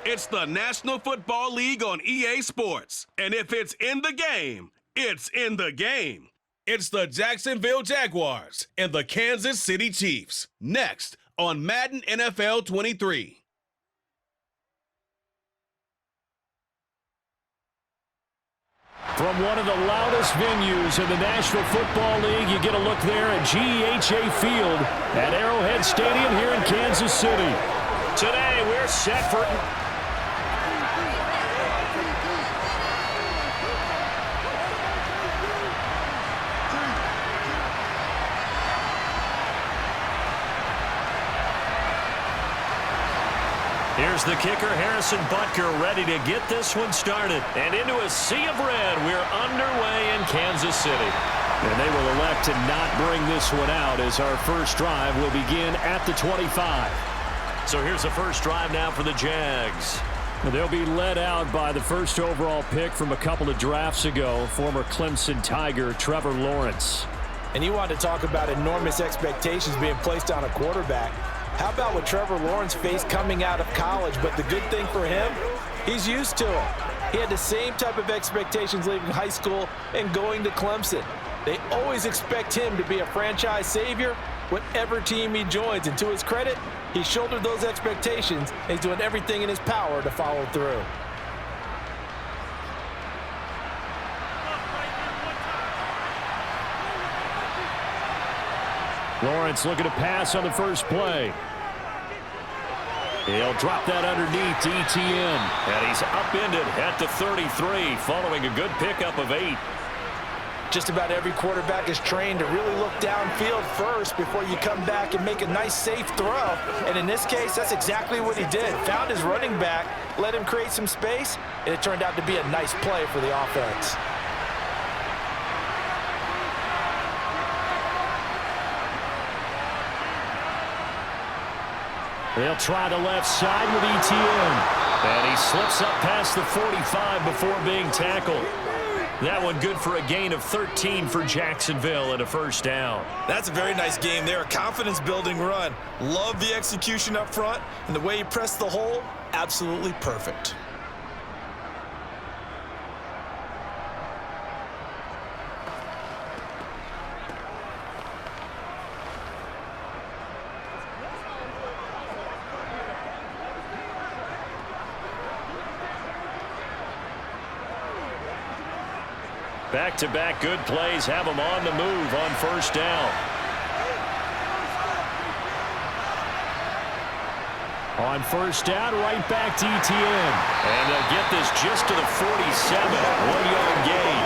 It's the National Football League on EA Sports. And if it's in the game, it's in the game. It's the Jacksonville Jaguars and the Kansas City Chiefs. Next on Madden NFL 23. From one of the loudest venues in the National Football League, you get a look there at GEHA Field at Arrowhead Stadium here in Kansas City. Today, we're set for... Here's the kicker, Harrison Butker, ready to get this one started. And into a sea of red, we're underway in Kansas City. And they will elect to not bring this one out as our first drive will begin at the 25. So here's the first drive now for the Jags. They'll be led out by the first overall pick from a couple of drafts ago, former Clemson Tiger Trevor Lawrence. And you want to talk about enormous expectations being placed on a quarterback. How about what Trevor Lawrence faced coming out of college? But the good thing for him, he's used to it. He had the same type of expectations leaving high school and going to Clemson. They always expect him to be a franchise savior, whatever team he joins. And to his credit, he shouldered those expectations and he's doing everything in his power to follow through. Lawrence looking to pass on the first play. He'll drop that underneath to ETN. And he's upended at the 33 following a good pickup of 8. Just about every quarterback is trained to really look downfield first before you come back and make a nice, safe throw. And in this case, that's exactly what he did. Found his running back, let him create some space, and it turned out to be a nice play for the offense. They'll try the left side with ETN. And he slips up past the 45 before being tackled. That one good for a gain of 13 for Jacksonville and a first down. That's a very nice game there. A confidence-building run. Love the execution up front. And the way he pressed the hole, absolutely perfect. Back-to-back good plays have them on the move on first down. On first down, right back to ETN. And they'll get this just to the 47, 1-yard gain.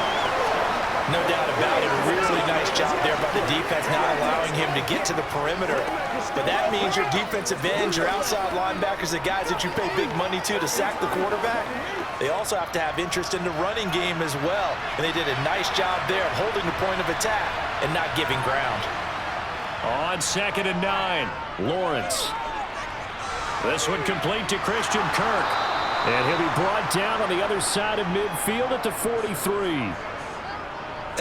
No doubt about it. A really nice job there by the defense, not allowing him to get to the perimeter. But that means your defensive ends, your outside linebackers, the guys that you pay big money to sack the quarterback, they also have to have interest in the running game as well. And they did a nice job there of holding the point of attack and not giving ground. On 2nd and 9, Lawrence. This one complete to Christian Kirk. And he'll be brought down on the other side of midfield at the 43.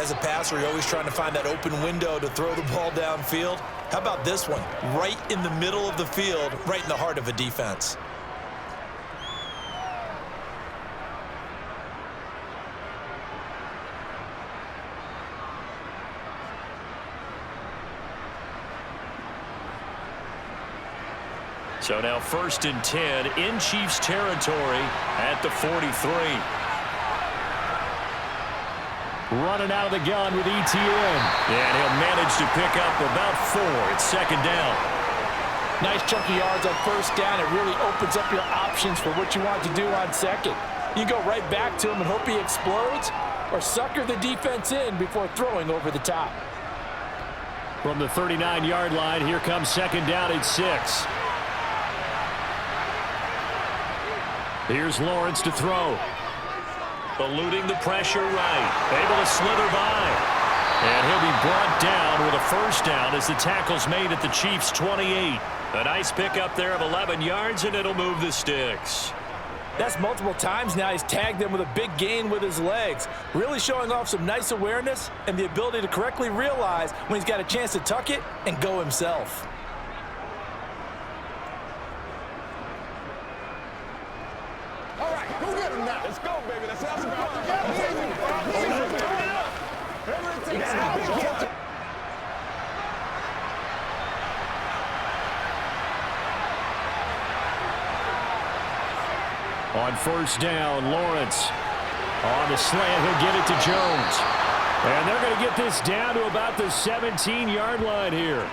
As a passer, you're always trying to find that open window to throw the ball downfield. How about this one? Right in the middle of the field, right in the heart of a defense. So now 1st and 10 in Chiefs territory at the 43. Running out of the gun with ETN. And he'll manage to pick up about 4. It's 2nd down. Nice chunky yards on first down. It really opens up your options for what you want to do on second. You go right back to him and hope he explodes, or sucker the defense in before throwing over the top. From the 39-yard line, here comes 2nd down at 6. Here's Lawrence to throw. Eluding the pressure right. Able to slither by. And he'll be brought down with a first down as the tackle's made at the Chiefs' 28. A nice pickup there of 11 yards, and it'll move the sticks. That's multiple times now he's tagged them with a big gain with his legs. Really showing off some nice awareness and the ability to correctly realize when he's got a chance to tuck it and go himself. Let's go, baby. Let's have some fun. On first down, Lawrence on the slant. He'll get it to Jones. And they're going to get this down to about the 17-yard line here.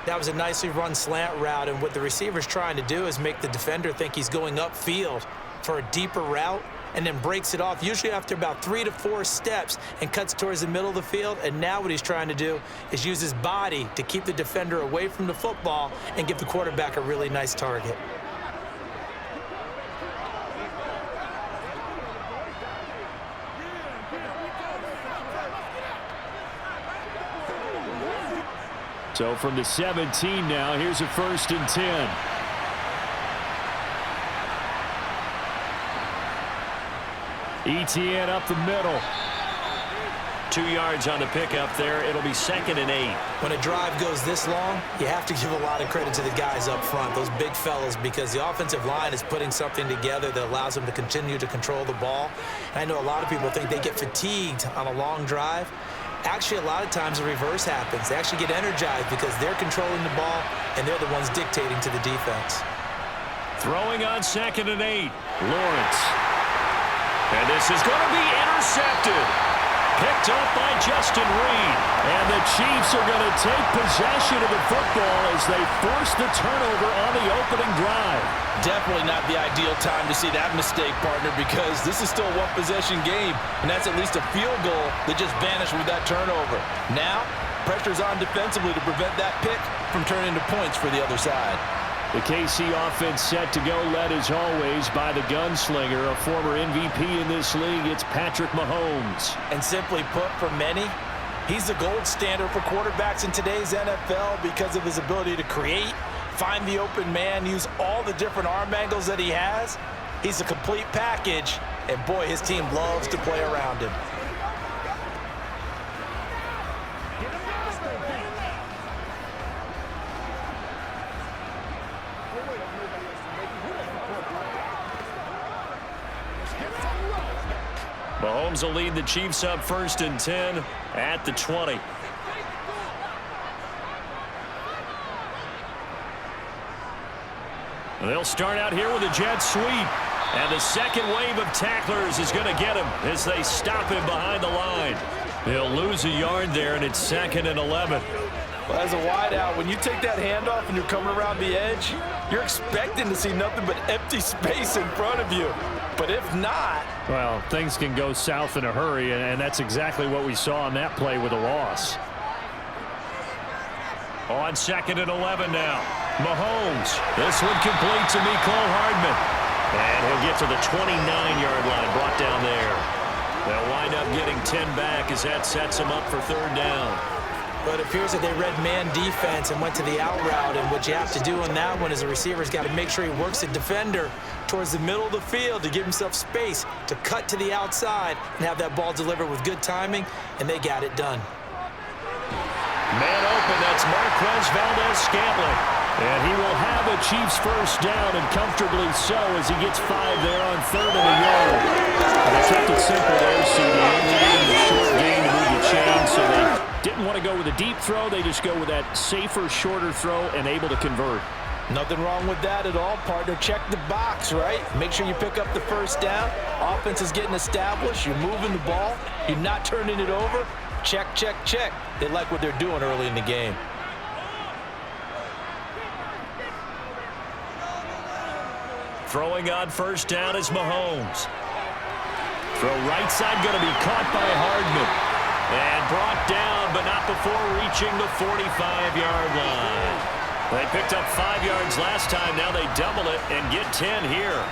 That was a nicely run slant route, and what the receiver's trying to do is make the defender think he's going upfield for a deeper route and then breaks it off, usually after about 3 to 4 steps, and cuts towards the middle of the field. And now what he's trying to do is use his body to keep the defender away from the football and give the quarterback a really nice target. So from the 17 now, here's a 1st and 10. Etienne up the middle. 2 yards on the pickup there. It'll be 2nd and 8. When a drive goes this long, you have to give a lot of credit to the guys up front, those big fellas, because the offensive line is putting something together that allows them to continue to control the ball. And I know a lot of people think they get fatigued on a long drive. Actually, a lot of times the reverse happens. They actually get energized because they're controlling the ball, and they're the ones dictating to the defense. Throwing on 2nd and 8. Lawrence. And this is going to be intercepted. Picked up by Justin Reed. And the Chiefs are going to take possession of the football as they force the turnover on the opening drive. Definitely not the ideal time to see that mistake, partner, because this is still a one-possession game, and that's at least a field goal that just vanished with that turnover. Now, pressure's on defensively to prevent that pick from turning into points for the other side. The KC offense set to go, led as always by the gunslinger, a former MVP in this league. It's Patrick Mahomes. And simply put, for many, he's the gold standard for quarterbacks in today's NFL because of his ability to create, find the open man, use all the different arm angles that he has. He's a complete package, and boy, his team loves to play around him. Mahomes will lead the Chiefs up 1st and 10 at the 20. They'll start out here with a jet sweep. And the second wave of tacklers is going to get him as they stop him behind the line. They'll lose a yard there, and it's 2nd and 11. Well, as a wideout, when you take that handoff and you're coming around the edge, you're expecting to see nothing but empty space in front of you. But if not... Well, things can go south in a hurry, and that's exactly what we saw on that play with a loss. On 2nd and 11 now. Mahomes. This one complete to Mecole Hardman. And he'll get to the 29-yard line, brought down there. They'll wind up getting 10 back as that sets them up for 3rd down. But it appears that they read man defense and went to the out route. And what you have to do on that one is the receiver's got to make sure he works the defender towards the middle of the field to give himself space to cut to the outside and have that ball delivered with good timing, and they got it done. Man open, that's Marquez Valdez-Scantling. And he will have a Chiefs 1st down, and comfortably so, as he gets 5 there on 3rd and a yard. They kept it simple there, CD. Only needing a short gain to move the chain, so they didn't want to go with a deep throw. They just go with that safer, shorter throw and able to convert. Nothing wrong with that at all, partner. Check the box, right? Make sure you pick up the 1st down. Offense is getting established. You're moving the ball. You're not turning it over. Check, check, check. They like what they're doing early in the game. Throwing on 1st down is Mahomes. Throw right side going to be caught by Hardman. And brought down, but not before reaching the 45-yard line. They picked up 5 yards last time. Now they double it and get 10 here.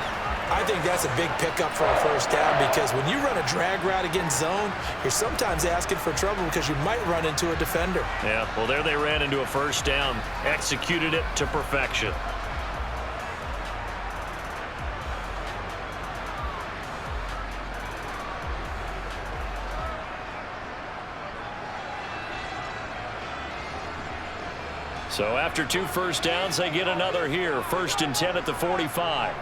I think that's a big pickup for a 1st down because when you run a drag route against zone, you're sometimes asking for trouble because you might run into a defender. Yeah, well, there they ran into a 1st down. Executed it to perfection. So after 2 1st downs, they get another here. 1st and 10 at the 45.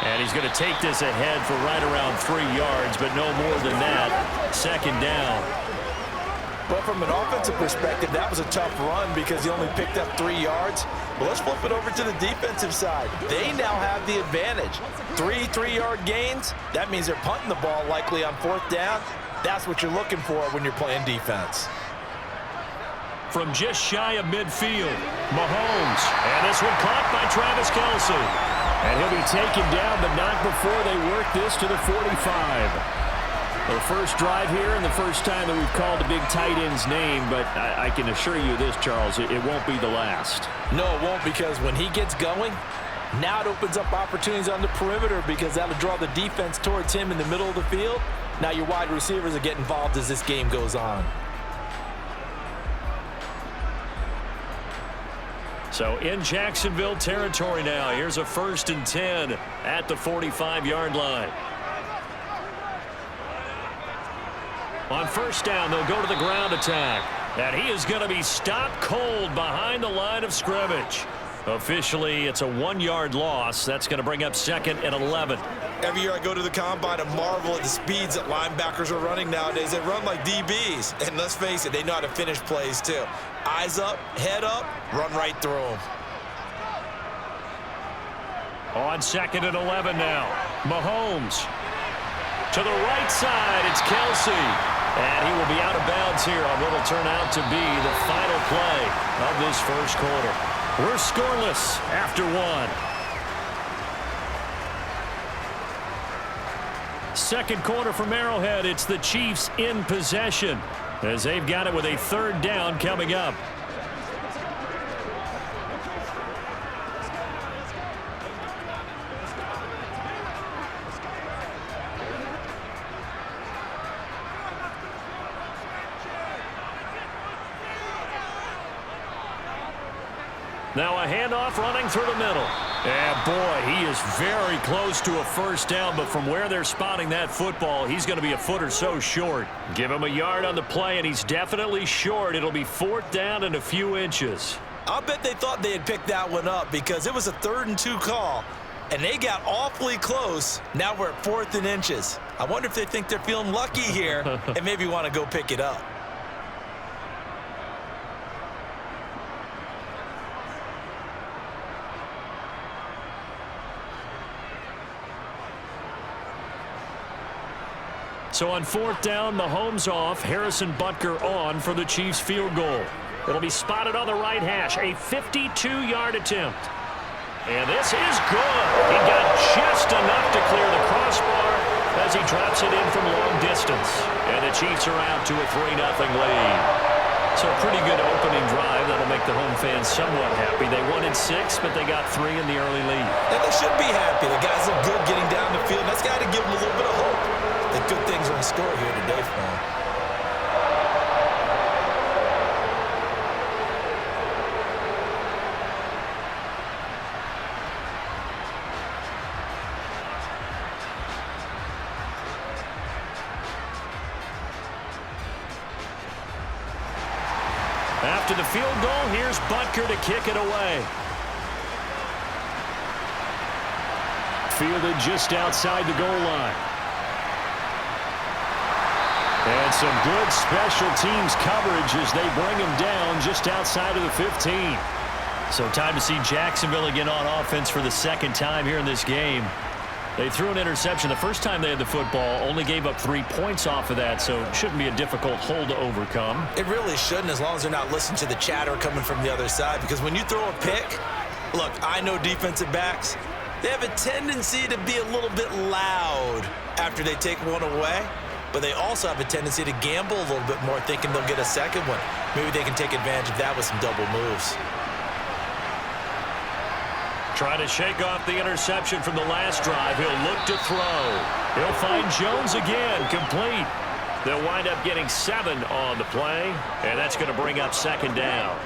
And he's going to take this ahead for right around 3 yards, but no more than that. Second down. But from an offensive perspective, that was a tough run because he only picked up 3 yards. But let's flip it over to the defensive side. They now have the advantage. 3-3-yard gains, that means they're punting the ball likely on 4th down. That's what you're looking for when you're playing defense. From just shy of midfield, Mahomes. And this one caught by Travis Kelce. And he'll be taken down, but not before they work this to the 45. Their first drive here and the first time that we've called a big tight end's name, but I can assure you this, Charles, it won't be the last. No, it won't, because when he gets going, now it opens up opportunities on the perimeter because that'll draw the defense towards him in the middle of the field. Now your wide receivers will get involved as this game goes on. So in Jacksonville territory now, here's a 1st and 10 at the 45-yard line. On 1st down, they'll go to the ground attack. And he is going to be stopped cold behind the line of scrimmage. Officially, it's a 1-yard loss. That's going to bring up 2nd and 11. Every year I go to the combine and marvel at the speeds that linebackers are running nowadays. They run like DBs. And let's face it, they know how to finish plays too. Eyes up, head up, run right through them. On 2nd and 11 now. Mahomes. To the right side, it's Kelce. And he will be out of bounds here on what will turn out to be the final play of this first quarter. We're scoreless after 1. Second quarter from Arrowhead. It's the Chiefs in possession as they've got it with a 3rd down coming up. Now a handoff running through the middle. And boy, he is very close to a 1st down, but from where they're spotting that football, he's going to be a foot or so short. Give him a yard on the play, and he's definitely short. It'll be 4th down and a few inches. I'll bet they thought they had picked that one up because it was a 3rd and 2 call, and they got awfully close. Now we're at 4th and inches. I wonder if they think they're feeling lucky here and maybe want to go pick it up. So on 4th down, Mahomes off, Harrison Butker on for the Chiefs field goal. It'll be spotted on the right hash, a 52-yard attempt. And this is good. He got just enough to clear the crossbar as he drops it in from long distance. And the Chiefs are out to a 3-0 lead. So a pretty good opening drive. That'll make the home fans somewhat happy. They wanted 6, but they got 3 in the early lead. And they should be happy. The guys look good getting down the field. That's got to give them a little bit of hope that good things are in store here today for them. After the field goal, here's Butker to kick it away. Fielded just outside the goal line. And some good special teams coverage as they bring him down just outside of the 15. So time to see Jacksonville again on offense for the 2nd time here in this game. They threw an interception the first time they had the football, only gave up 3 points off of that, so it shouldn't be a difficult hole to overcome. It really shouldn't, as long as they're not listening to the chatter coming from the other side, because when you throw a pick, look, I know defensive backs, they have a tendency to be a little bit loud after they take one away, but they also have a tendency to gamble a little bit more, thinking they'll get a second one. Maybe they can take advantage of that with some double moves. Trying to shake off the interception from the last drive. He'll look to throw. He'll find Jones again, complete. They'll wind up getting 7 on the play, and that's going to bring up 2nd down.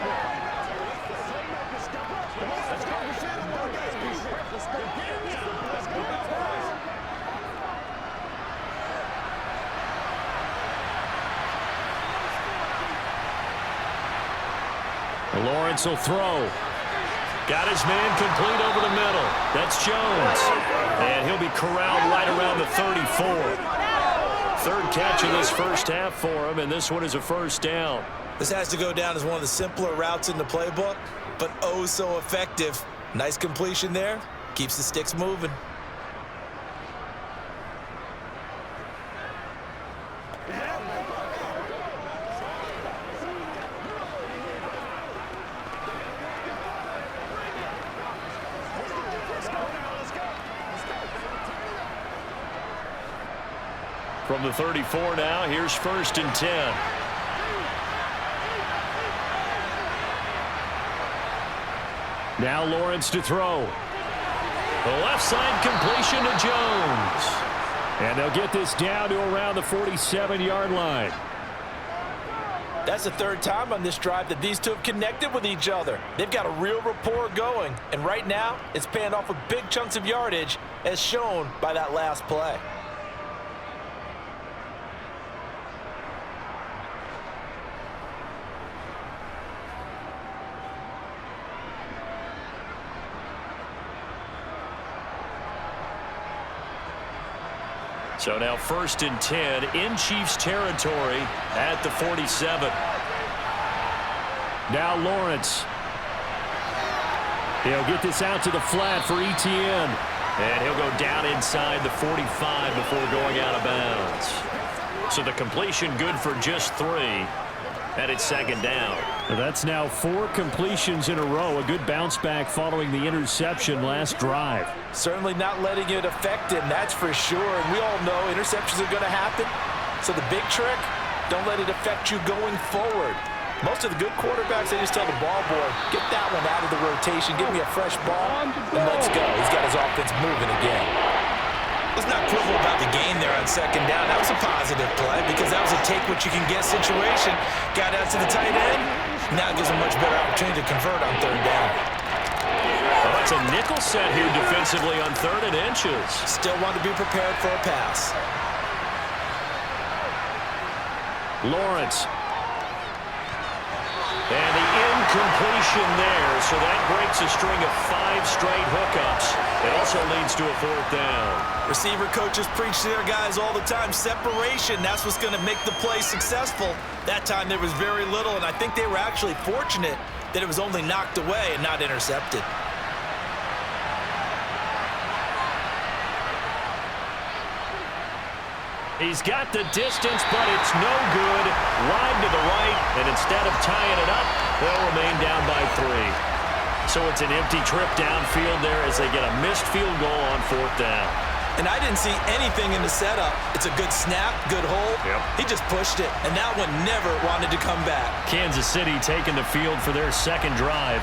Lawrence will throw. Got his man complete over the middle. That's Jones. And he'll be corralled right around the 34. Third catch of this first half for him, and this one is a first down. This has to go down as one of the simpler routes in the playbook, but oh so effective. Nice completion there. Keeps the sticks moving. From the 34 now, here's 1st and 10. Now Lawrence to throw. The left side completion to Jones. And they'll get this down to around the 47-yard line. That's the third time on this drive that these two have connected with each other. They've got a real rapport going, and right now it's paying off with big chunks of yardage as shown by that last play. So now 1st and 10 in Chiefs territory at the 47. Now Lawrence. He'll get this out to the flat for Etienne. And he'll go down inside the 45 before going out of bounds. So the completion good for just 3. And it's 2nd down. That's now 4 completions in a row. A good bounce back following the interception last drive. Certainly not letting it affect him, that's for sure. And we all know interceptions are going to happen. So the big trick, don't let it affect you going forward. Most of the good quarterbacks, they just tell the ball boy, get that one out of the rotation, give me a fresh ball, and let's go. He's got his offense moving again. Let's not quibble about the gain there on 2nd down. That was a positive play because that was a take-what-you-can-get situation. Got out to the tight end. Now it gives him a much better opportunity to convert on 3rd down. Well, that's a nickel set here defensively on 3rd and inches. Still want to be prepared for a pass. Lawrence. And the incompletion there, so that breaks a string of 5 straight hookups. It also leads to a 4th down. Receiver coaches preach to their guys all the time. Separation, that's what's going to make the play successful. That time there was very little, and I think they were actually fortunate that it was only knocked away and not intercepted. He's got the distance, but it's no good. Wide to the right, and instead of tying it up, they'll remain down by 3. So it's an empty trip downfield there as they get a missed field goal on 4th down. And I didn't see anything in the setup. It's a good snap, good hold. Yep. He just pushed it, and that one never wanted to come back. Kansas City taking the field for their 2nd drive.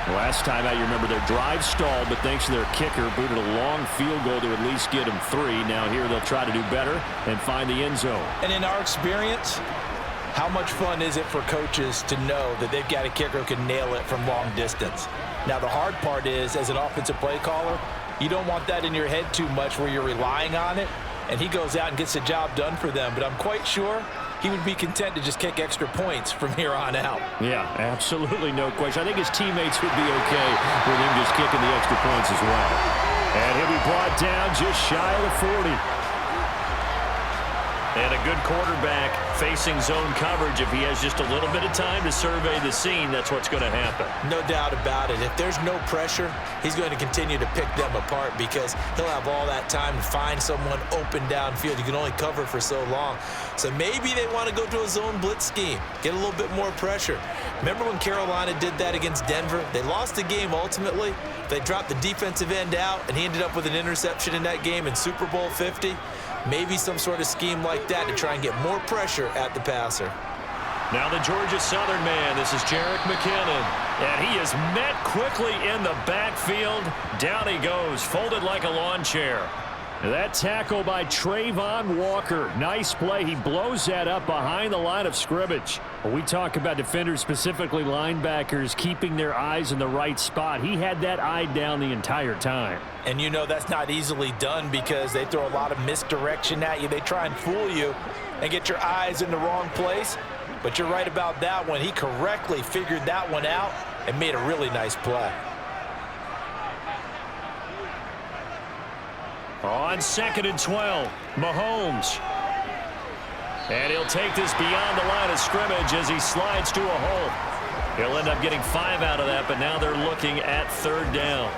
Last time out, you remember their drive stalled, but thanks to their kicker, booted a long field goal to at least get them 3. Now here they'll try to do better and find the end zone. And in our experience, how much fun is it for coaches to know that they've got a kicker who can nail it from long distance? Now the hard part is, as an offensive play caller, you don't want that in your head too much where you're relying on it, and he goes out and gets the job done for them. But I'm quite sure he would be content to just kick extra points from here on out. Yeah, absolutely no question. I think his teammates would be okay with him just kicking the extra points as well. And he'll be brought down just shy of the 40. And a good quarterback facing zone coverage. If he has just a little bit of time to survey the scene, that's what's going to happen. No doubt about it. If there's no pressure, he's going to continue to pick them apart because he'll have all that time to find someone open downfield. You can only cover for so long. So maybe they want to go to a zone blitz scheme, get a little bit more pressure. Remember when Carolina did that against Denver? They lost the game ultimately. They dropped the defensive end out, and he ended up with an interception in that game in Super Bowl 50. Maybe some sort of scheme like that to try and get more pressure at the passer. Now the Georgia Southern man, this is Jerick McKinnon. And he is met quickly in the backfield. Down he goes, folded like a lawn chair. That tackle by Trayvon Walker. Nice play. He blows that up behind the line of scrimmage. When we talk about defenders, specifically linebackers, keeping their eyes in the right spot, he had that eye down the entire time. And you know that's not easily done because they throw a lot of misdirection at you. They try and fool you and get your eyes in the wrong place. But you're right about that one. He correctly figured that one out and made a really nice play. On 2nd and 12, Mahomes. And he'll take this beyond the line of scrimmage as he slides to a hole. He'll end up getting 5 out of that, but now they're looking at 3rd down.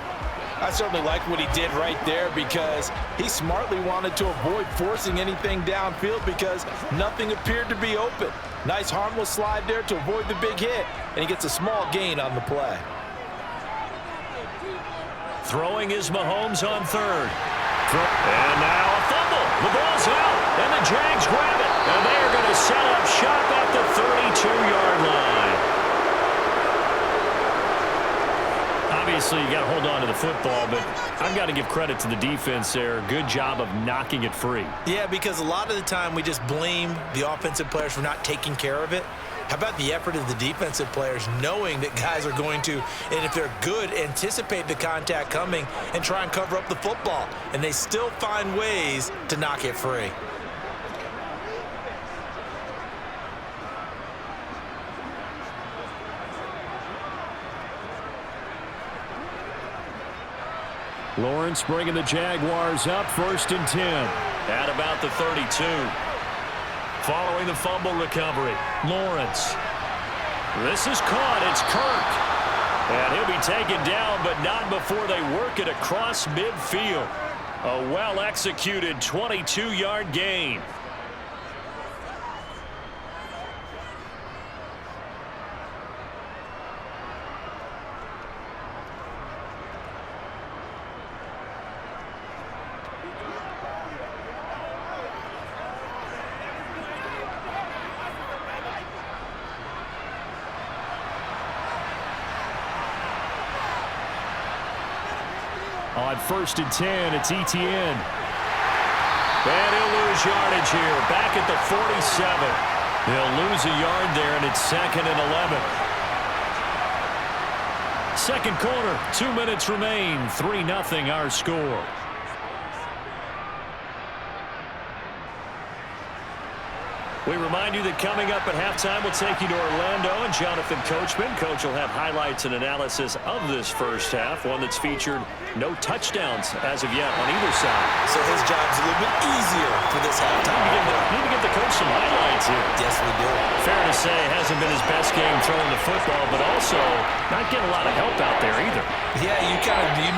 I certainly like what he did right there because he smartly wanted to avoid forcing anything downfield because nothing appeared to be open. Nice harmless slide there to avoid the big hit, and he gets a small gain on the play. Throwing is Mahomes on 3rd. And now a fumble. The ball's out, and the Jags grab it. And they're going to set up shop at the 32-yard line. Obviously, you got to hold on to the football, but I've got to give credit to the defense there. Good job of knocking it free. Yeah, because a lot of the time we just blame the offensive players for not taking care of it. How about the effort of the defensive players knowing that guys are going to, and if they're good, anticipate the contact coming and try and cover up the football. And they still find ways to knock it free. Lawrence bringing the Jaguars up 1st and 10 at about the 32. Following the fumble recovery, Lawrence. This is caught. It's Kirk. And he'll be taken down, but not before they work it across midfield. A well-executed 22-yard gain. On 1st and 10, it's Etienne. And he'll lose yardage here. Back at the 47. He'll lose a yard there, and it's 2nd and 11. Second quarter, 2 minutes remain. 3-0 our score. We remind you that coming up at halftime, we'll take you to Orlando and Jonathan Coachman. Coach will have highlights and analysis of this first half, one that's featured no touchdowns as of yet on either side. So his job's a little bit easier for this halftime. Need to get the coach some highlights here. Yes, we do. Fair to say, hasn't been his best game throwing the football, but also not getting a lot of help out there either. Yeah, you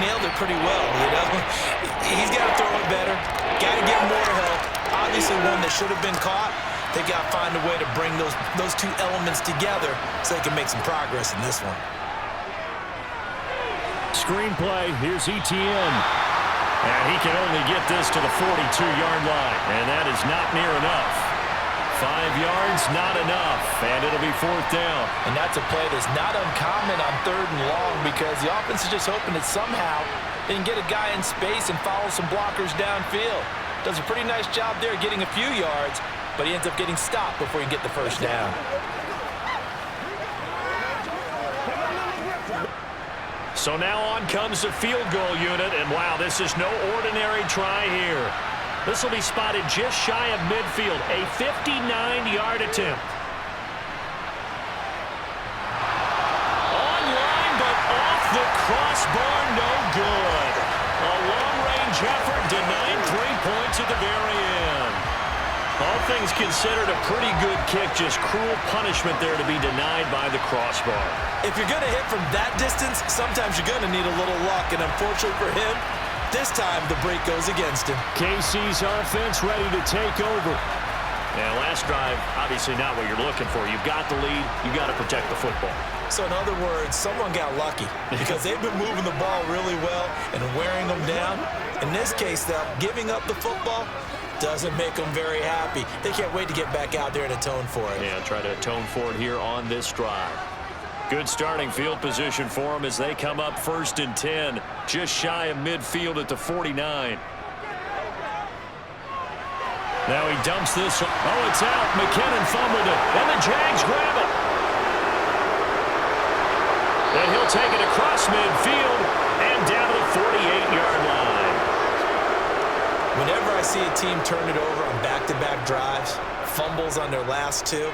nailed it pretty well, you know. He's got to throw it better. Got to get more help. Obviously one that should have been caught. They got to find a way to bring those two elements together so they can make some progress in this one. Screenplay, here's Etienne. And he can only get this to the 42-yard line, and that is not near enough. 5 yards, not enough, and it'll be 4th down. And that's a play that's not uncommon on 3rd and long because the offense is just hoping that somehow they can get a guy in space and follow some blockers downfield. Does a pretty nice job there getting a few yards, but he ends up getting stopped before he can get the first down. So now on comes the field goal unit, and wow, this is no ordinary try here. This will be spotted just shy of midfield, a 59-yard attempt. Online, but off the crossbar, no good. A long-range effort denying 3 points at the very end. All things considered, a pretty good kick, just cruel punishment there to be denied by the crossbar. If you're going to hit from that distance, sometimes you're going to need a little luck, and unfortunately for him, this time the break goes against him. KC's offense ready to take over. And last drive, obviously not what you're looking for. You've got the lead. You've got to protect the football. So in other words, someone got lucky because they've been moving the ball really well and wearing them down. In this case, though, giving up the football doesn't make them very happy. They can't wait to get back out there and atone for it. Yeah, try to atone for it here on this drive. Good starting field position for them as they come up 1st and 10, just shy of midfield at the 49. Now he dumps this. Oh, it's out. McKinnon fumbled it, and the Jags grab it. And he'll take it across midfield and down to the 48-yard line. Whenever I see a team turn it over on back-to-back drives, fumbles on their last two,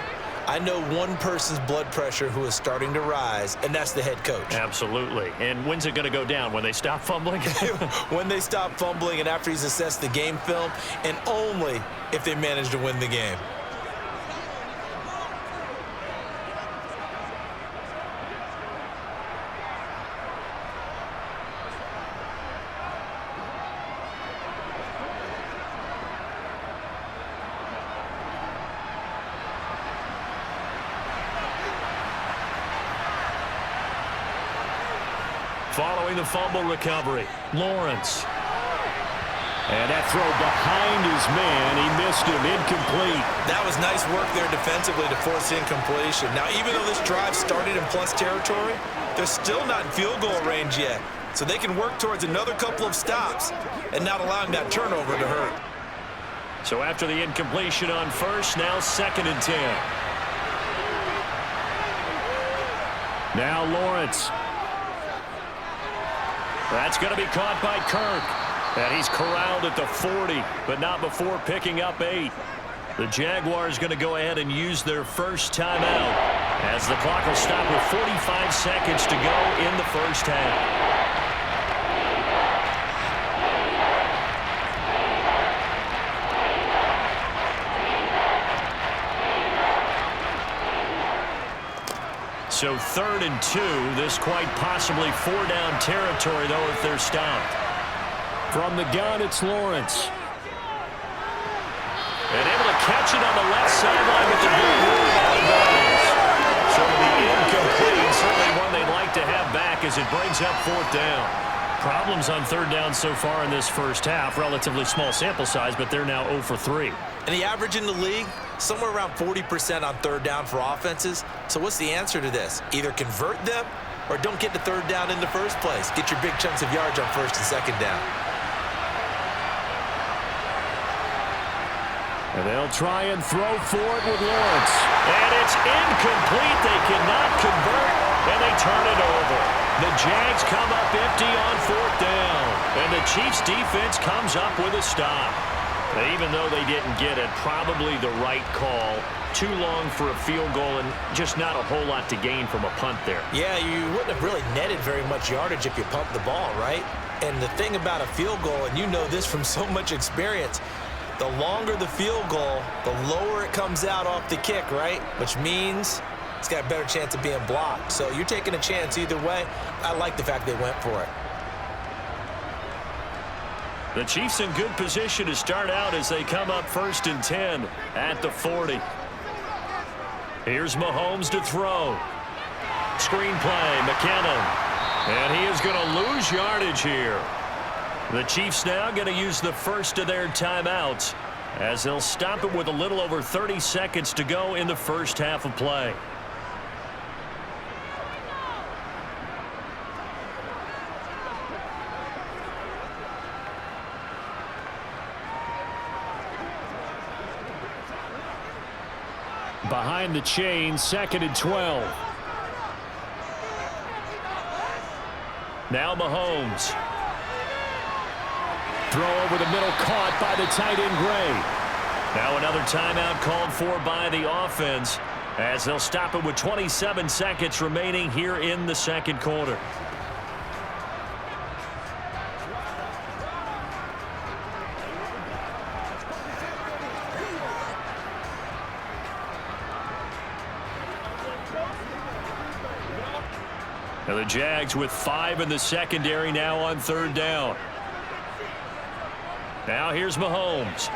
I know one person's blood pressure who is starting to rise, and that's the head coach. Absolutely. And when's it going to go down? When they stop fumbling? When they stop fumbling and after he's assessed the game film, and only if they manage to win the game. Following the fumble recovery, Lawrence. And that throw behind his man. He missed him. Incomplete. That was nice work there defensively to force incompletion. Now, even though this drive started in plus territory, they're still not in field goal range yet. So they can work towards another couple of stops and not allowing that turnover to hurt. So after the incompletion on first, now 2nd and 10. Now Lawrence. That's going to be caught by Kirk. And he's corralled at the 40, but not before picking up 8. The Jaguars going to go ahead and use their first timeout as the clock will stop with 45 seconds to go in the first half. So 3rd and 2, this quite possibly 4-down territory, though, if they're stopped. From the gun, it's Lawrence. And able to catch it on the left sideline with the ball out of bounds. So the incomplete, certainly one they'd like to have back as it brings up 4th down. Problems on 3rd down so far in this first half. Relatively small sample size, but they're now 0 for 3. And the average in the league, somewhere around 40% on 3rd down for offenses. So what's the answer to this? Either convert them or don't get to 3rd down in the first place. Get your big chunks of yards on 1st and 2nd down. And they'll try and throw for it with Lawrence. And it's incomplete. They cannot convert, and they turn it over. The Jags come up empty on 4th down. And the Chiefs' defense comes up with a stop. Even though they didn't get it, probably the right call. Too long for a field goal and just not a whole lot to gain from a punt there. Yeah, you wouldn't have really netted very much yardage if you pumped the ball, right? And the thing about a field goal, and you know this from so much experience, the longer the field goal, the lower it comes out off the kick, right? Which means it's got a better chance of being blocked. So you're taking a chance either way. I like the fact they went for it. The Chiefs in good position to start out as they come up 1st and 10 at the 40. Here's Mahomes to throw. Screen play, McKinnon. And he is going to lose yardage here. The Chiefs now going to use the first of their timeouts as they'll stop it with a little over 30 seconds to go in the first half of play. Behind the chain, 2nd and 12. Now Mahomes. Throw over the middle, caught by the tight end Gray. Now another timeout called for by the offense as they'll stop it with 27 seconds remaining here in the 2nd quarter. Now the Jags with 5 in the secondary now on 3rd down. Now here's Mahomes.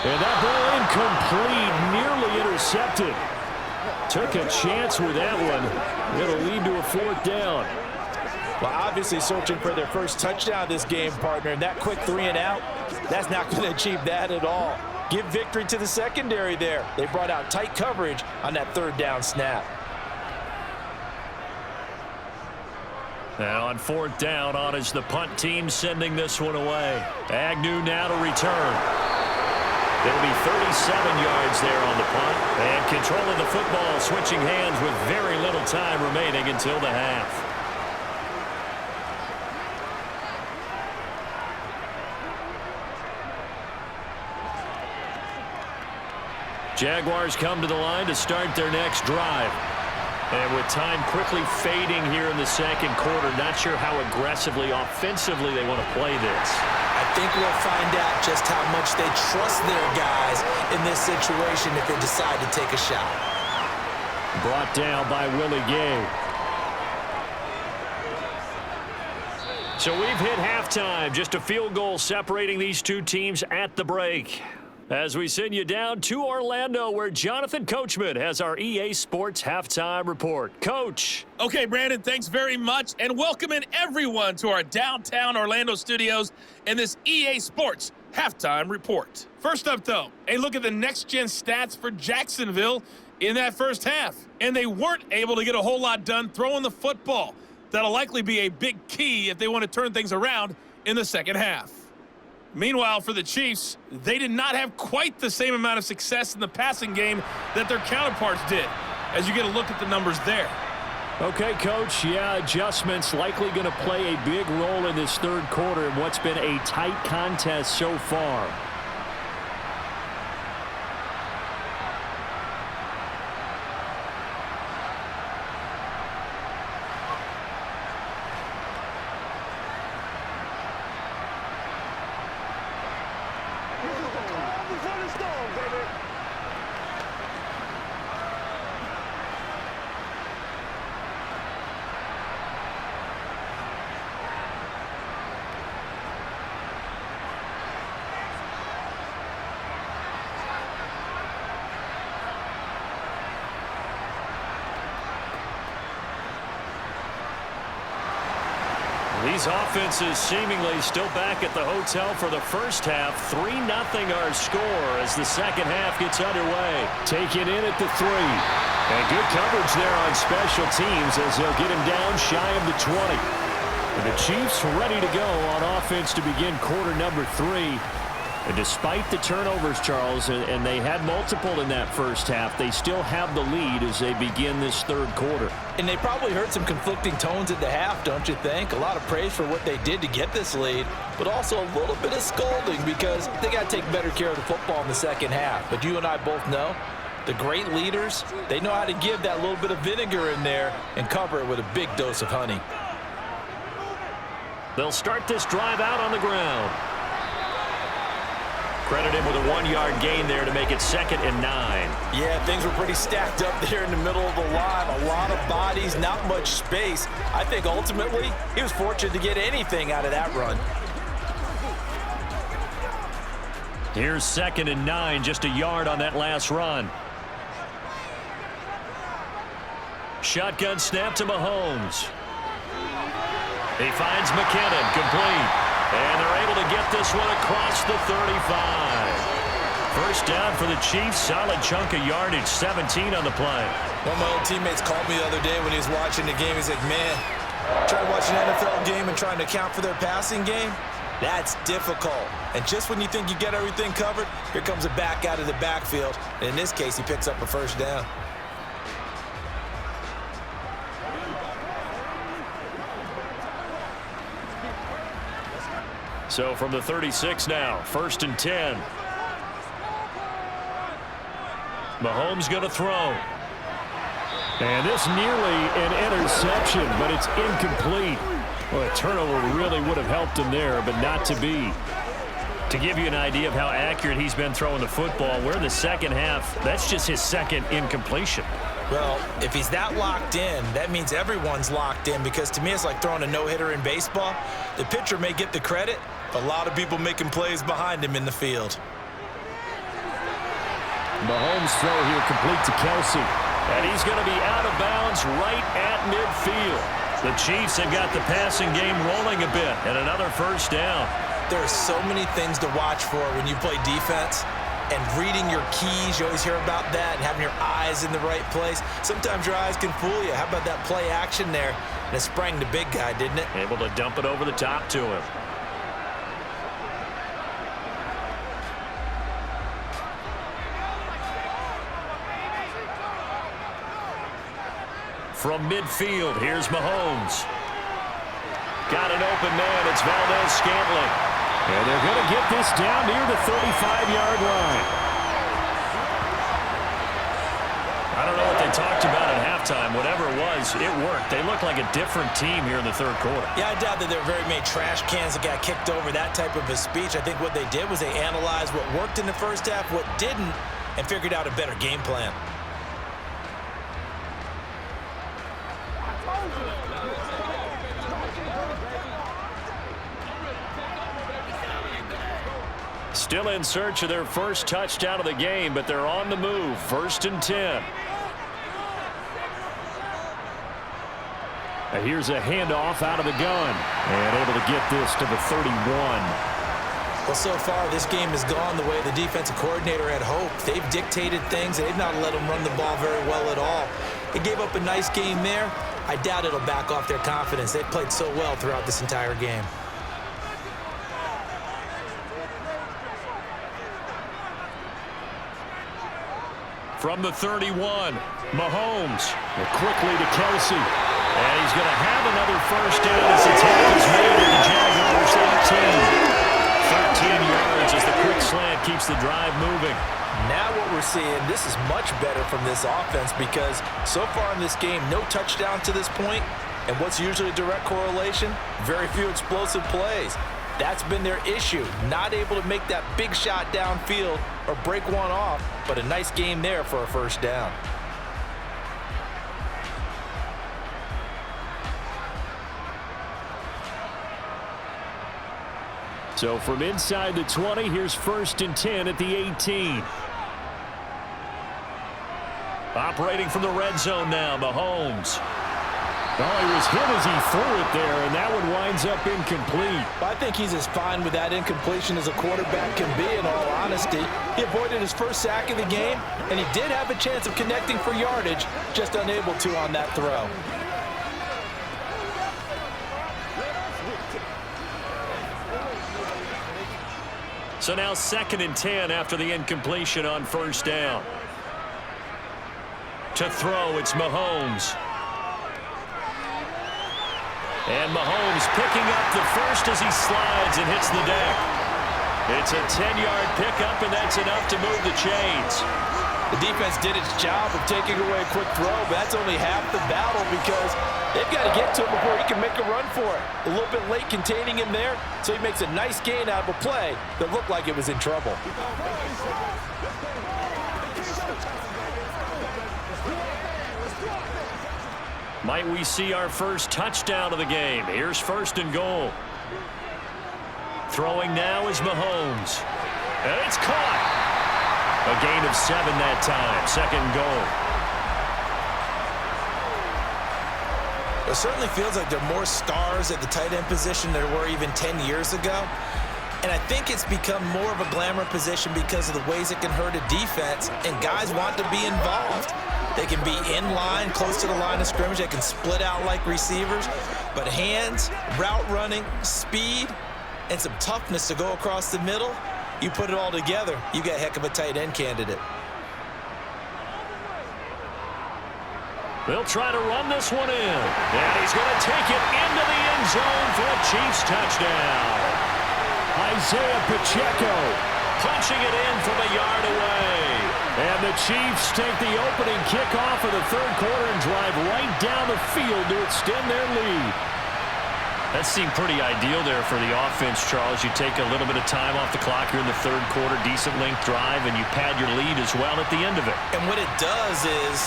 And that ball incomplete, nearly intercepted. Took a chance with that one. It'll lead to a 4th down. Well, obviously searching for their first touchdown this game, partner. And that quick 3 and out, that's not going to achieve that at all. Give victory to the secondary there. They brought out tight coverage on that 3rd down snap. Now on 4th down, on is the punt team sending this one away. Agnew now to return. It'll be 37 yards there on the punt. And controlling the football, switching hands with very little time remaining until the half. Jaguars come to the line to start their next drive. And with time quickly fading here in the second quarter, not sure how aggressively, offensively they want to play this. I think we'll find out just how much they trust their guys in this situation if they decide to take a shot. Brought down by Willie Gay. So we've hit halftime. Just a field goal separating these two teams at the break. As we send you down to Orlando, where Jonathan Coachman has our EA Sports Halftime Report. Coach. Okay, Brandon, thanks very much, and welcome in everyone to our downtown Orlando studios and this EA Sports Halftime Report. First up, though, a look at the next-gen stats for Jacksonville in that first half. And they weren't able to get a whole lot done throwing the football. That'll likely be a big key if they want to turn things around in the second half. Meanwhile, for the Chiefs, they did not have quite the same amount of success in the passing game that their counterparts did, as you get a look at the numbers there. Okay, Coach, yeah, adjustments likely going to play a big role in this third quarter in what's been a tight contest so far. These offenses seemingly still back at the hotel for the first half. 3-0 our score as the second half gets underway. Taken in at the 3. And good coverage there on special teams as they'll get him down shy of the 20. And the Chiefs ready to go on offense to begin quarter number 3. And despite the turnovers, Charles, and they had multiple in that first half, they still have the lead as they begin this third quarter. And they probably heard some conflicting tones at the half, don't you think? A lot of praise for what they did to get this lead, but also a little bit of scolding because they got to take better care of the football in the second half. But you and I both know the great leaders, they know how to give that little bit of vinegar in there and cover it with a big dose of honey. They'll start this drive out on the ground. Credited with a 1-yard gain there to make it 2nd and 9. Yeah, things were pretty stacked up there in the middle of the line. A lot of bodies, not much space. I think ultimately he was fortunate to get anything out of that run. Here's 2nd and 9, just a yard on that last run. Shotgun snap to Mahomes. He finds McKinnon, complete. And they're able to get this one across the 35. First down for the Chiefs. Solid chunk of yardage, 17 on the play. One of my old teammates called me the other day when he was watching the game. He's like, man, trying to watch an NFL game and trying to account for their passing game, that's difficult. And just when you think you get everything covered, here comes a back out of the backfield. And in this case, he picks up a first down. So from the 36 now, 1st and 10. Mahomes going to throw. And this nearly an interception, but it's incomplete. Well, a turnover really would have helped him there, but not to be. To give you an idea of how accurate he's been throwing the football, we're in the second half. That's just his 2nd incompletion. Well, if he's that locked in, that means everyone's locked in, because to me it's like throwing a no-hitter in baseball. The pitcher may get the credit, but a lot of people making plays behind him in the field. Mahomes throw here complete to Kelsey. And he's going to be out of bounds right at midfield. The Chiefs have got the passing game rolling a bit, and another first down. There are so many things to watch for when you play defense. And reading your keys, you always hear about that, and having your eyes in the right place. Sometimes your eyes can fool you. How about that play action there? And it sprang the big guy, didn't it? Able to dump it over the top to him. From midfield, here's Mahomes. Got an open man. It's Valdez-Scantling. And they're going to get this down near the 35-yard line. I don't know what they talked about at halftime. Whatever it was, it worked. They looked like a different team here in the third quarter. Yeah, I doubt that there were very many trash cans that got kicked over, that type of a speech. I think what they did was they analyzed what worked in the first half, what didn't, and figured out a better game plan. Still in search of their first touchdown of the game, but they're on the move. 1st and 10. Here's a handoff out of the gun. And able to get this to the 31. Well, so far, this game has gone the way the defensive coordinator had hoped. They've dictated things. They've not let them run the ball very well at all. They gave up a nice game there. I doubt it'll back off their confidence. They've played so well throughout this entire game. From the 31, Mahomes quickly to Kelsey. And he's going to have another first down as the tackle is made at the Jaguars 18. 13 yards as the quick slant keeps the drive moving. Now what we're seeing, this is much better from this offense because so far in this game, no touchdown to this point. And what's usually a direct correlation? Very few explosive plays. That's been their issue, not able to make that big shot downfield or break one off, but a nice game there for a first down. So from inside the 20, here's 1st and 10 at the 18. Operating from the red zone now, Mahomes. Oh, he was hit as he threw it there, and that one winds up incomplete. I think he's as fine with that incompletion as a quarterback can be, in all honesty. He avoided his first sack of the game, and he did have a chance of connecting for yardage, just unable to on that throw. So now 2nd and 10 after the incompletion on first down. To throw, it's Mahomes. And Mahomes picking up the first as he slides and hits the deck. It's a 10-yard pickup, and that's enough to move the chains. The defense did its job of taking away a quick throw, but that's only half the battle because they've got to get to him before he can make a run for it. A little bit late containing him there, so he makes a nice gain out of a play that looked like it was in trouble. Might we see our first touchdown of the game? Here's 1st and goal. Throwing now is Mahomes. And it's caught. A gain of 7 that time. 2nd goal. It certainly feels like there are more stars at the tight end position than there were even 10 years ago. And I think it's become more of a glamour position because of the ways it can hurt a defense, and guys want to be involved. They can be in line, close to the line of scrimmage. They can split out like receivers. But hands, route running, speed, and some toughness to go across the middle, you put it all together, you got a heck of a tight end candidate. They'll try to run this one in. And he's going to take it into the end zone for a Chiefs touchdown. Isaiah Pacheco punching it in from a yard away. And the Chiefs take the opening kickoff of the third quarter and drive right down the field to extend their lead. That seemed pretty ideal there for the offense, Charles. You take a little bit of time off the clock here in the third quarter, decent length drive, and you pad your lead as well at the end of it. And what it does is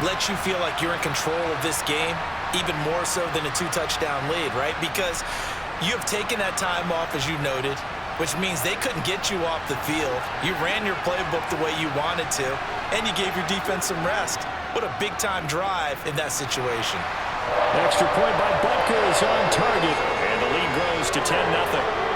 let you feel like you're in control of this game, even more so than a 2-touchdown lead, right? Because you have taken that time off, as you noted, which means they couldn't get you off the field. You ran your playbook the way you wanted to, and you gave your defense some rest. What a big-time drive in that situation. Extra point by Butker is on target, and the lead grows to 10-0.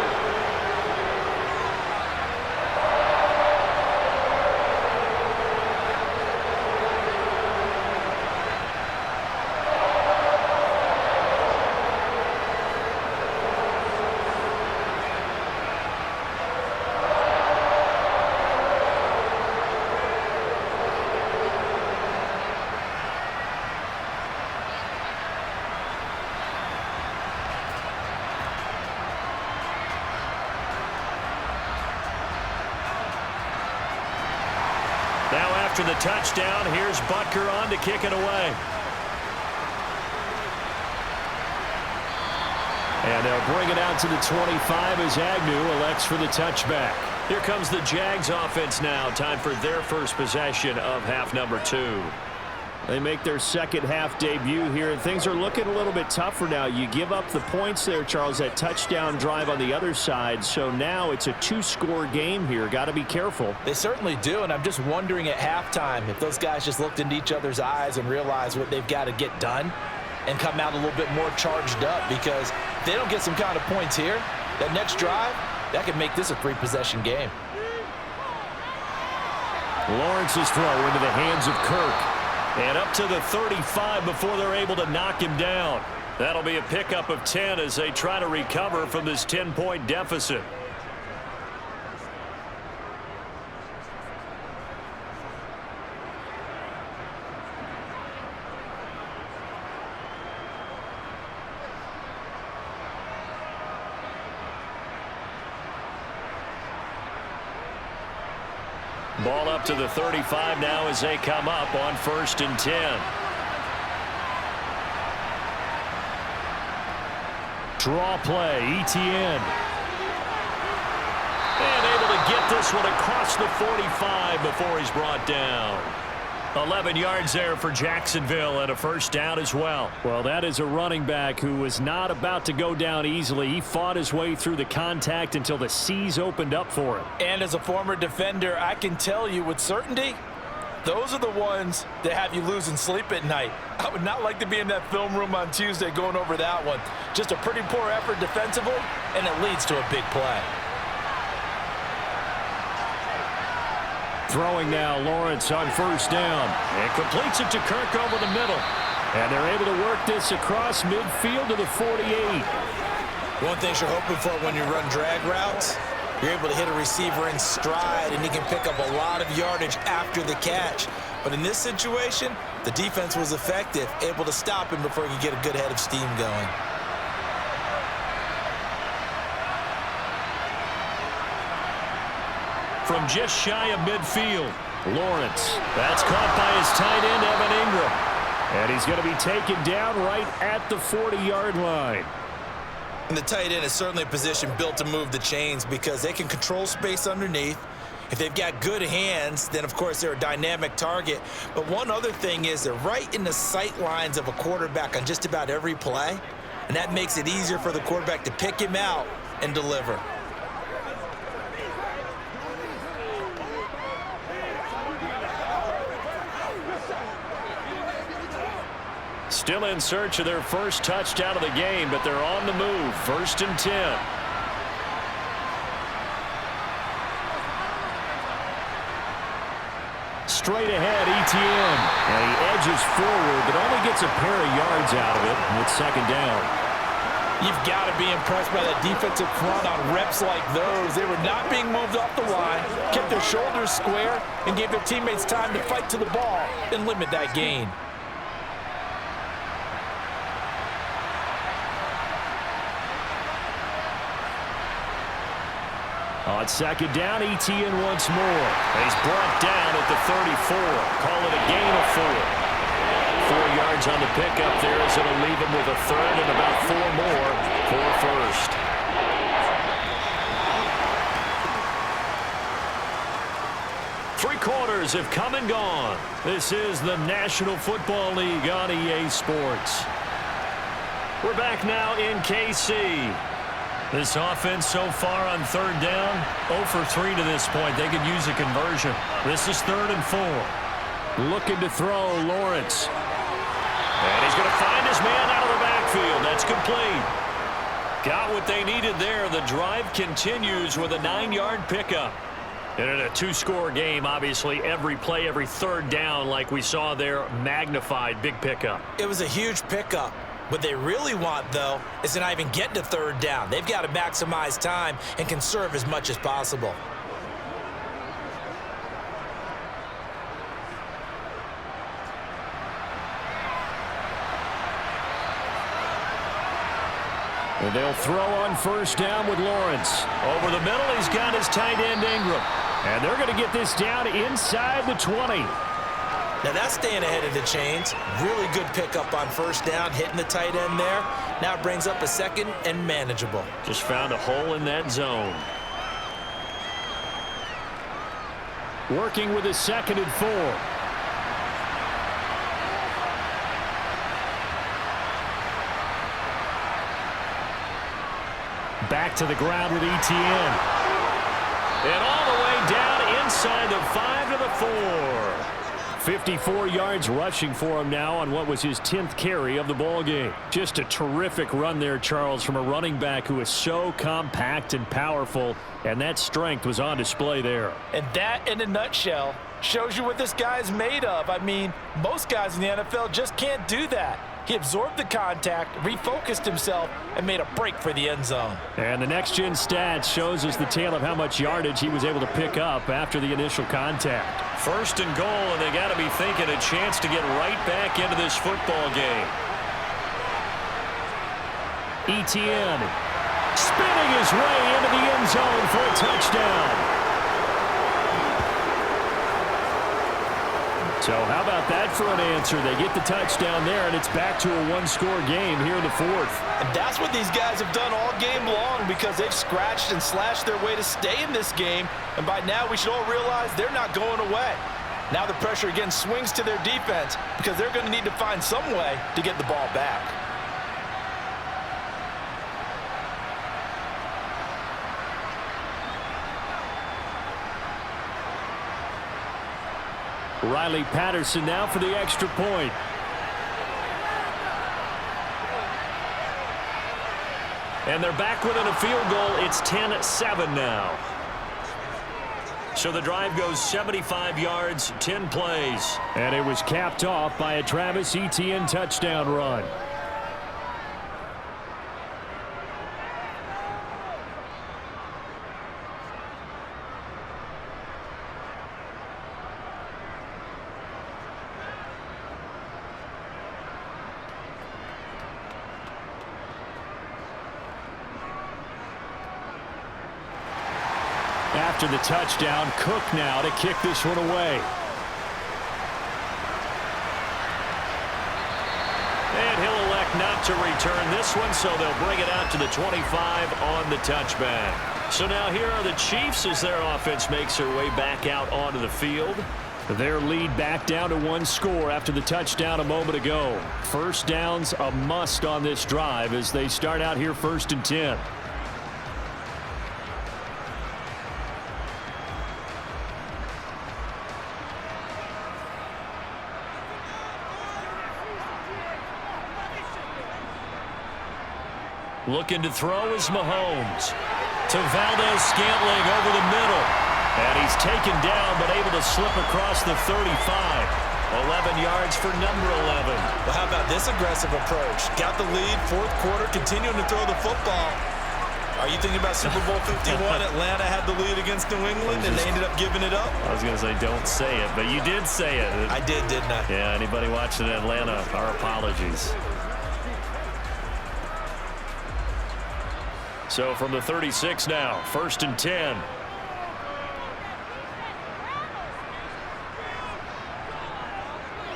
after the touchdown. Here's Butker on to kick it away. And they'll bring it out to the 25 as Agnew elects for the touchback. Here comes the Jags offense now. Time for their first possession of half number 2. They make their second half debut here, and things are looking a little bit tougher now. You give up the points there, Charles, that touchdown drive on the other side. So now it's a 2-score game here. Got to be careful. They certainly do, and I'm just wondering at halftime if those guys just looked into each other's eyes and realized what they've got to get done and come out a little bit more charged up, because if they don't get some kind of points here, that next drive, that could make this a 3-possession game. Lawrence's throw into the hands of Kirk. And up to the 35 before they're able to knock him down. That'll be a pickup of 10 as they try to recover from this 10-point deficit. Ball up to the 35 now as they come up on 1st and 10. Draw play, ETN. And able to get this one across the 45 before he's brought down. 11 yards there for Jacksonville and a first down as well. Well, that is a running back who was not about to go down easily. He fought his way through the contact until the seas opened up for him. And as a former defender, I can tell you with certainty, those are the ones that have you losing sleep at night. I would not like to be in that film room on Tuesday going over that one. Just a pretty poor effort defensively, and it leads to a big play. Throwing now, Lawrence on first down. And completes it to Kirk over the middle. And they're able to work this across midfield to the 48. One thing you're hoping for when you run drag routes, you're able to hit a receiver in stride, and he can pick up a lot of yardage after the catch. But in this situation, the defense was effective, able to stop him before he could get a good head of steam going. From just shy of midfield, Lawrence. That's caught by his tight end, Evan Ingram. And he's going to be taken down right at the 40-yard line. And the tight end is certainly a position built to move the chains because they can control space underneath. If they've got good hands, then, of course, they're a dynamic target. But one other thing is they're right in the sight lines of a quarterback on just about every play. And that makes it easier for the quarterback to pick him out and deliver. Still in search of their first touchdown of the game, but they're on the move. 1st and 10. Straight ahead, ETN. And he edges forward, but only gets a pair of yards out of it with 2nd down. You've got to be impressed by that defensive front on reps like those. They were not being moved off the line, kept their shoulders square, and gave their teammates time to fight to the ball and limit that gain. On 2nd down, ETN once more. He's brought down at the 34. Call it a gain of 4. 4 yards on the pickup there as it'll leave him with a 3rd and about 4 more for 1st. Three quarters have come and gone. This is the National Football League on EA Sports. We're back now in KC. This offense so far on 3rd down, 0 for 3 to this point. They could use a conversion. This is 3rd and 4. Looking to throw, Lawrence. And he's going to find his man out of the backfield. That's complete. Got what they needed there. The drive continues with a 9-yard pickup. And in a 2-score game, obviously, every play, every 3rd down, like we saw there, magnified, big pickup. It was a huge pickup. What they really want, though, is to not even get to 3rd down. They've got to maximize time and conserve as much as possible. And they'll throw on 1st down with Lawrence. Over the middle, he's got his tight end, Ingram. And they're going to get this down inside the 20. Now that's staying ahead of the chains. Really good pickup on first down, hitting the tight end there. Now it brings up a second and manageable. Just found a hole in that zone. Working with a 2nd and 4. Back to the ground with Etienne. And all the way down inside the 5 to the 4. 54 yards rushing for him now on what was his 10th carry of the ball game. Just a terrific run there, Charles, from a running back who is so compact and powerful, and that strength was on display there. And that, in a nutshell, shows you what this guy is made of. I mean, most guys in the NFL just can't do that. He absorbed the contact, refocused himself, and made a break for the end zone. And the next-gen stats shows us the tale of how much yardage he was able to pick up after the initial contact. 1st and goal, and they got to be thinking a chance to get right back into this football game. Etienne spinning his way into the end zone for a touchdown. So how about that for an answer? They get the touchdown there, and it's back to a one-score game here in the 4th. And that's what these guys have done all game long because they've scratched and slashed their way to stay in this game. And by now, we should all realize they're not going away. Now the pressure again swings to their defense because they're going to need to find some way to get the ball back. Riley Patterson now for the extra point. And they're back within a field goal. It's 10-7 now. So the drive goes 75 yards, 10 plays. And it was capped off by a Travis Etienne touchdown run. After the touchdown, Cook now to kick this one away. And he'll elect not to return this one, so they'll bring it out to the 25 on the touchback. So now here are the Chiefs as their offense makes their way back out onto the field. Their lead back down to one score after the touchdown a moment ago. First down's a must on this drive as they start out here 1st and 10. Looking to throw is Mahomes. To Valdez-Scantling over the middle. And he's taken down but able to slip across the 35. 11 yards for number 11. Well, how about this aggressive approach? Got the lead, 4th quarter, continuing to throw the football. Are you thinking about Super Bowl 51? Atlanta had the lead against New England, and they ended up giving it up? I was going to say don't say it, but you did say it. I did, didn't I? Yeah, anybody watching Atlanta, our apologies. So from the 36 now, 1st and 10.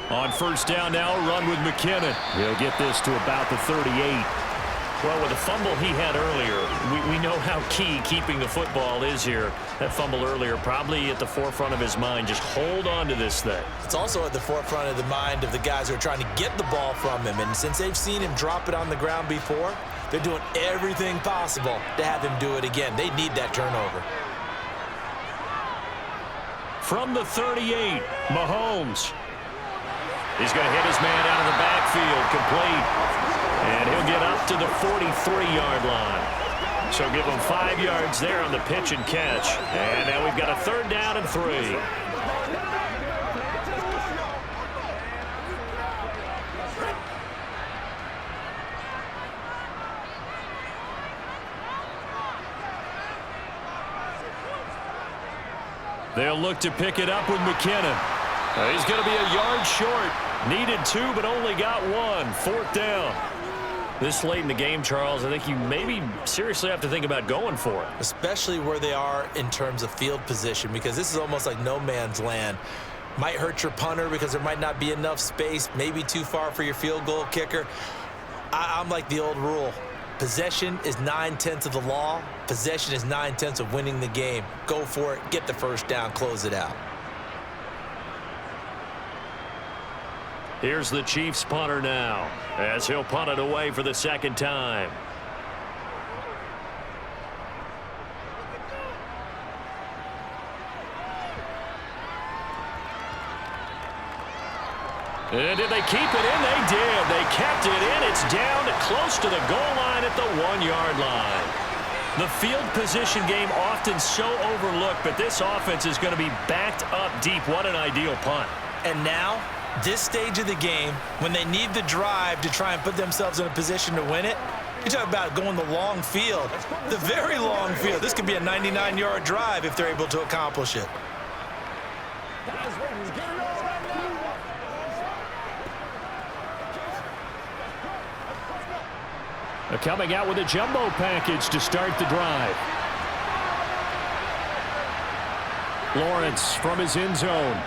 On first down now, run with McKinnon. He'll get this to about the 38. Well, with the fumble he had earlier, we know how key keeping the football is here. That fumble earlier probably at the forefront of his mind. Just hold on to this thing. It's also at the forefront of the mind of the guys who are trying to get the ball from him. And since they've seen him drop it on the ground before, they're doing everything possible to have him do it again. They need that turnover. From the 38, Mahomes. He's going to hit his man out of the backfield, complete. And he'll get up to the 43-yard line. So give him 5 yards there on the pitch and catch. And now we've got a 3rd down and 3. They'll look to pick it up with McKinnon. He's going to be a yard short. Needed 2, but only got 1. 4th down. This late in the game, Charles, I think you maybe seriously have to think about going for it. Especially where they are in terms of field position, because this is almost like no man's land. Might hurt your punter because there might not be enough space, maybe too far for your field goal kicker. I'm like the old rule. Possession is 9/10 of the law. Possession is 9/10 of winning the game. Go for it, get the first down, close it out. Here's the Chiefs punter now, as he'll punt it away for the second time. And did they keep it in? They did. They kept it in. It's down close to the goal line at the 1-yard line. The field position game often so overlooked, but this offense is going to be backed up deep. What an ideal punt. And now, this stage of the game, when they need the drive to try and put themselves in a position to win it, you talk about going the long field, the very long field. This could be a 99-yard drive if they're able to accomplish it. They're coming out with a jumbo package to start the drive. Lawrence from his end zone.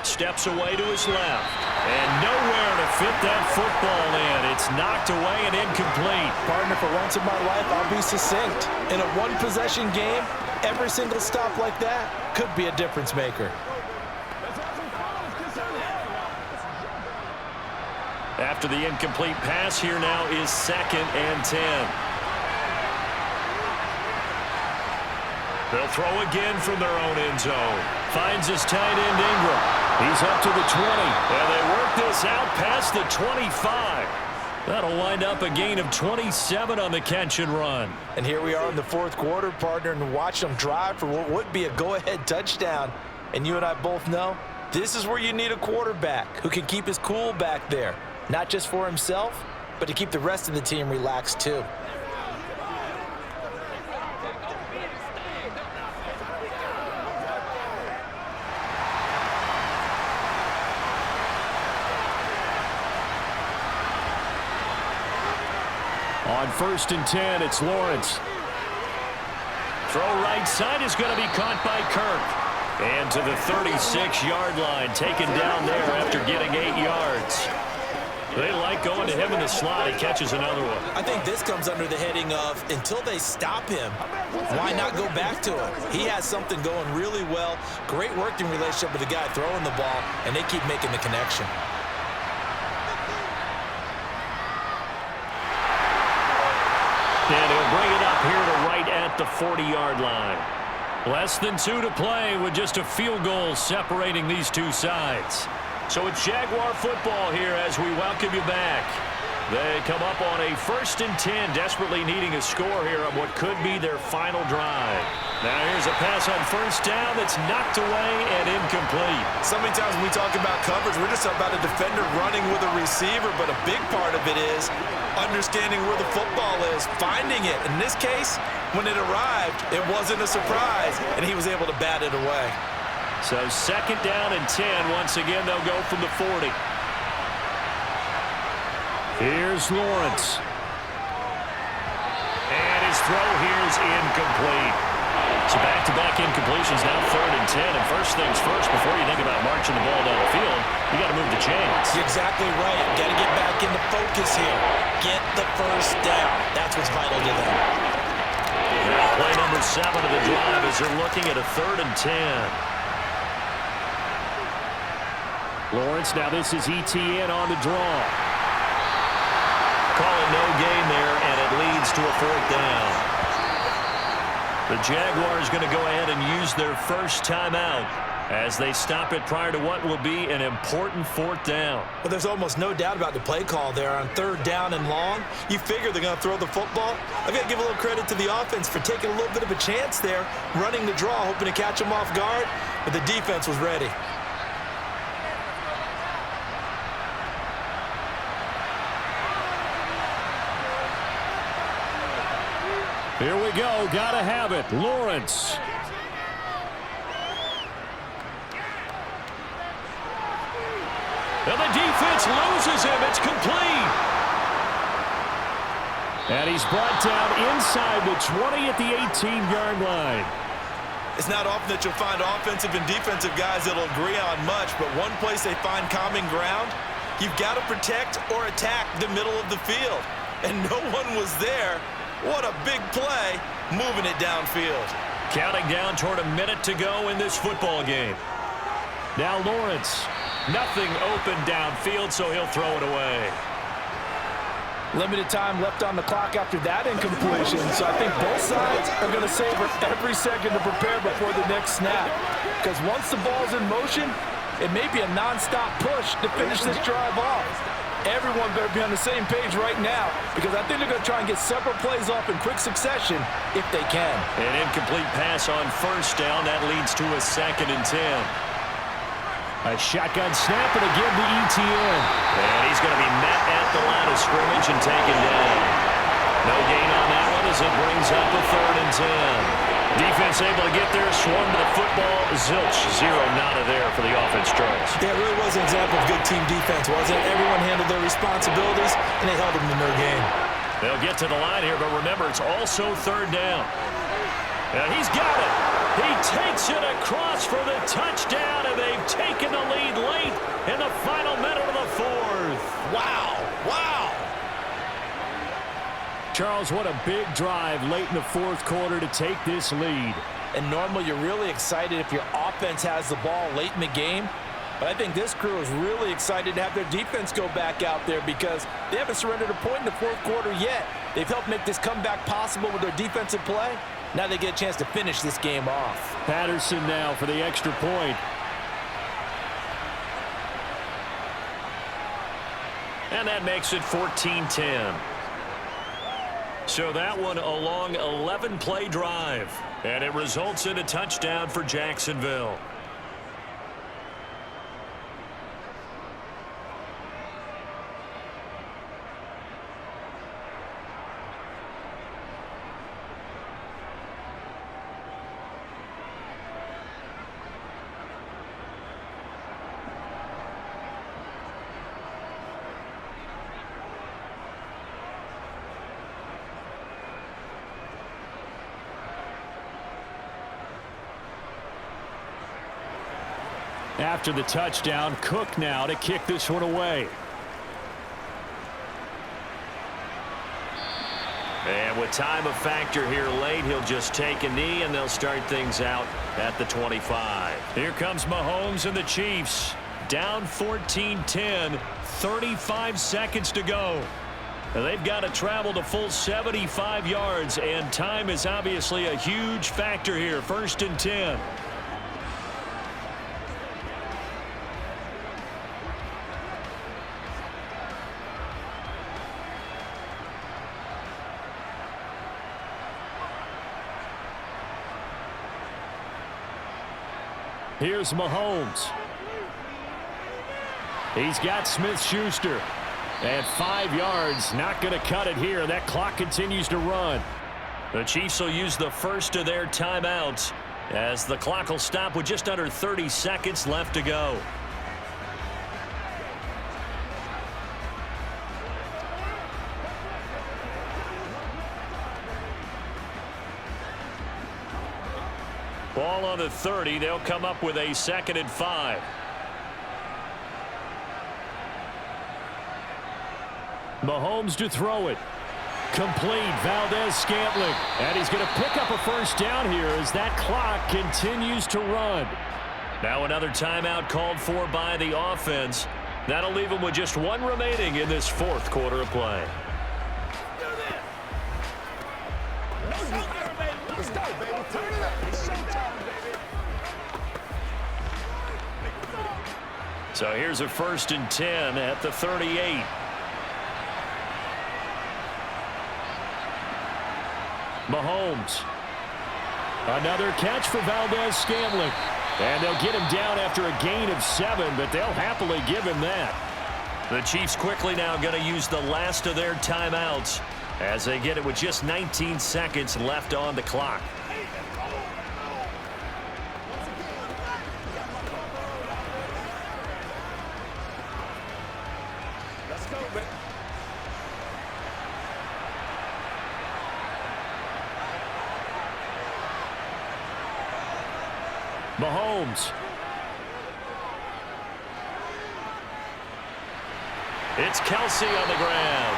Steps away to his left. And nowhere to fit that football in. It's knocked away and incomplete. Partner, for once in my life, I'll be succinct. In a one-possession game, every single stop like that could be a difference maker. After the incomplete pass, here now is 2nd and 10. They'll throw again from their own end zone. Finds his tight end Ingram. He's up to the 20. And they work this out past the 25. That'll wind up a gain of 27 on the catch and run. And here we are in the fourth quarter, partner, and watch them drive for what would be a go-ahead touchdown. And you and I both know this is where you need a quarterback who can keep his cool back there. Not just for himself, but to keep the rest of the team relaxed too. On 1st and 10, it's Lawrence. Throw right side is going to be caught by Kirk. And to the 36-yard line, taken down there after getting 8 yards. They like going to him in the slot. He catches another one. I think this comes under the heading of until they stop him, why not go back to him? He has something going really well. Great working relationship with the guy throwing the ball, and they keep making the connection. And he'll bring it up here to right at the 40-yard line. Less than 2 to play with just a field goal separating these two sides. So it's Jaguar football here as we welcome you back. They come up on a 1st and 10, desperately needing a score here on what could be their final drive. Now here's a pass on 1st down that's knocked away and incomplete. So many times when we talk about coverage, we're just about a defender running with a receiver, but a big part of it is understanding where the football is, finding it. In this case, when it arrived, it wasn't a surprise, and he was able to bat it away. So 2nd down and 10. Once again, they'll go from the 40. Here's Lawrence. And his throw here is incomplete. So back-to-back incompletions, now 3rd and 10. And first things first, before you think about marching the ball down the field, you got to move the chains. You're exactly right. Got to get back into focus here. Get the first down. That's what's vital to them. Now play number 7 of the drive as they're looking at a 3rd and 10. Lawrence, now this is ETN on the draw. Call it no gain there, and it leads to a 4th down. The Jaguars going to go ahead and use their first timeout as they stop it prior to what will be an important 4th down. Well, there's almost no doubt about the play call there on 3rd down and long. You figure they're going to throw the football. I've got to give a little credit to the offense for taking a little bit of a chance there, running the draw, hoping to catch them off guard, but the defense was ready. Here we go. Gotta have it. Lawrence. And the defense loses him. It's complete. And he's brought down inside the 20 at the 18-yard line. It's not often that you'll find offensive and defensive guys that'll agree on much, but one place they find common ground, you've got to protect or attack the middle of the field. And no one was there. What a big play, moving it downfield. Counting down toward a minute to go in this football game. Now Lawrence, nothing open downfield, so he'll throw it away. Limited time left on the clock after that incompletion, so I think both sides are going to savor every second to prepare before the next snap. Because once the ball's in motion, it may be a nonstop push to finish this drive off. Everyone better be on the same page right now, because I think they're going to try and get several plays off in quick succession if they can. An incomplete pass on first down. That leads to a 2nd and 10. A shotgun snap and again to ETN. And he's going to be met at the line of scrimmage and taken down. No gain on that one as it brings up a 3rd and 10. Defense able to get there, swung to the football. Zilch, zero nada there for the offense, Charles. Yeah, it really was an example of good team defense, wasn't it? Everyone handled their responsibilities, and they held them to no gain. They'll get to the line here, but remember, it's also 3rd down. And he's got it. He takes it across for the touchdown, and they've taken the lead late in the final minute of the 4th. Wow, wow. Charles, what a big drive late in the 4th quarter to take this lead. And normally you're really excited if your offense has the ball late in the game. But I think this crew is really excited to have their defense go back out there because they haven't surrendered a point in the 4th quarter yet. They've helped make this comeback possible with their defensive play. Now they get a chance to finish this game off. Patterson now for the extra point. And that makes it 14-10. So that one a long 11-play drive. And it results in a touchdown for Jacksonville. After the touchdown, Cook now to kick this one away. And with time a factor here late, he'll just take a knee and they'll start things out at the 25. Here comes Mahomes and the Chiefs. Down 14-10, 35 seconds to go. Now they've got to travel the full 75 yards, and time is obviously a huge factor here. 1st and 10. Here's Mahomes. He's got Smith-Schuster. And 5 yards, not going to cut it here. That clock continues to run. The Chiefs will use the first of their timeouts as the clock will stop with just under 30 seconds left to go. Ball on the 30. They'll come up with a 2nd and 5. Mahomes to throw it. Complete. Valdez-Scantling. And he's going to pick up a 1st down here as that clock continues to run. Now another timeout called for by the offense. That'll leave them with just one remaining in this 4th quarter of play. Let's go, baby. Turn it up. It's showtime, baby. So here's a 1st and 10 at the 38. Mahomes. Another catch for Valdez-Scantling. And they'll get him down after a gain of 7, but they'll happily give him that. The Chiefs quickly now going to use the last of their timeouts as they get it with just 19 seconds left on the clock. Let's go, man. Mahomes. It's Kelsey on the ground.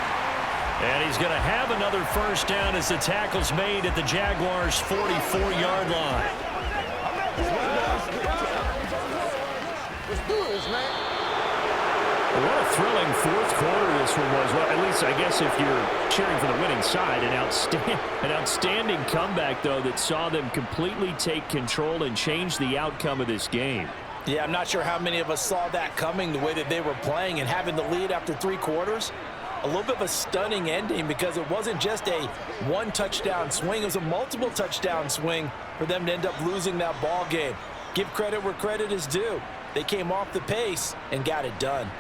And he's going to have another first down as the tackle's made at the Jaguars' 44-yard line. Let's do this, man. What a thrilling fourth quarter this one was. Well, at least I guess if you're cheering for the winning side, an outstanding comeback, though, that saw them completely take control and change the outcome of this game. Yeah, I'm not sure how many of us saw that coming, the way that they were playing and having the lead after 3 quarters. A little bit of a stunning ending because it wasn't just a one-touchdown swing. It was a multiple touchdown swing for them to end up losing that ball game. Give credit where credit is due. They came off the pace and got it done.